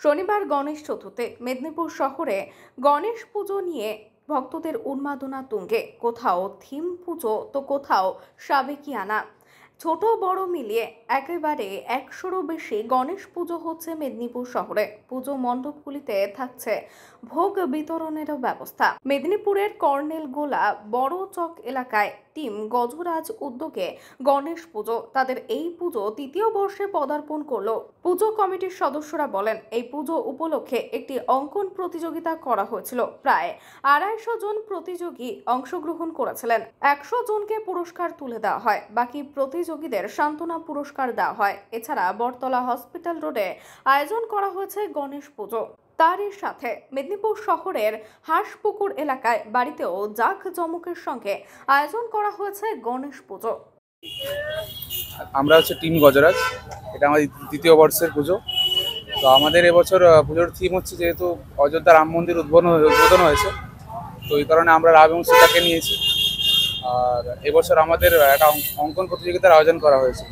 শনিবার গণেশ চতুর্থী মেদিনীপুর শহরে গণেশ পুজো নিয়ে ভক্তদের উন্মাদনা তুঙ্গে। কোথাও থিম পুজো তো কোথাও সাবেকিয়ানা। ছোট বড় মিলিয়ে একেবারে 100-রও বেশি গণেশ পুজো হচ্ছে মেদিনীপুর শহরে। পুজো মণ্ডপগুলিতে থাকছে ভোগ বিতরণেরও ব্যবস্থা। মেদিনীপুরের কর্নেল গোলা বড় চক এলাকায় টিম গজরাজ উদ্যোগে গণেশ পুজো, তাদের এই পুজো তৃতীয় বর্ষে পদার্পণ করলো। পুজো কমিটির সদস্যরা বলেন, এই পুজো উপলক্ষে একটি অঙ্কন প্রতিযোগিতা করা হয়েছিল। প্রায় 250 জন প্রতিযোগী অংশগ্রহণ করেছিলেন। 100 জনকে পুরস্কার তুলে দেওয়া হয়, বাকি প্রতিযোগীদের সান্ত্বনা পুরস্কার দেওয়া হয়। এছাড়া বটতলা হসপিটাল রোডে আয়োজন করা হয়েছে গণেশ পুজো। তারই সাথে মেদিনীপুর শহরের হাঁসপুকুর এলাকায় বাড়িতেও জাঁকজমকের সঙ্গে আয়োজন করা হয়েছে গণেশ পুজো। আমরা হচ্ছে টিম গজরাজ, এটা আমাদের দ্বিতীয় বর্ষের পুজো। তো আমাদের এবছর পুজোর থিম হচ্ছে, যেহেতু অযোধ্যা রাম মন্দির উদ্বোধন হয়েছে, তো এই কারণে আমরা রাম এবং সীতাকে নিয়েছি। আর এবছর আমাদের একটা অঙ্কন প্রতিযোগিতার আয়োজন করা হয়েছে,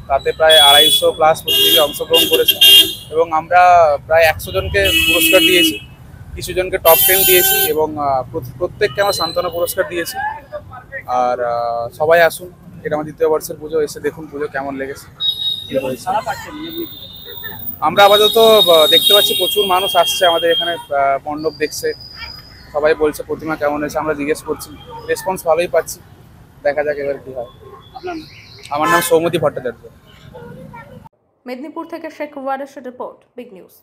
তাতে প্রায় 250+ প্রতিযোগী অংশগ্রহণ করেছে এবং আমরা প্রায় 100 জনকে পুরস্কার দিয়েছি, কিছু জনকে টপ 10 দিয়েছি এবং প্রত্যেককে আমরা সান্ত্বনা পুরস্কার দিয়েছি। আর সবাই আসুন, এটা আমার দ্বিতীয় বর্ষের পুজো, এসে দেখুন পুজো কেমন লেগেছে। আমরা আপাতত দেখতে পাচ্ছি প্রচুর মানুষ আসছে আমাদের এখানে, মণ্ডপ দেখছে, সবাই বলছে প্রতিমা কেমন হয়েছে। আমরা জিজ্ঞেস করছি, রেসপন্স ভালোই পাচ্ছি, দেখা যাক এবার কি হয়। আমার নাম সৌমতি ভট্টাচার্য। মেদিনীপুর থেকে শেখ ওয়ারেশের রিপোর্ট, বিগ নিউজ।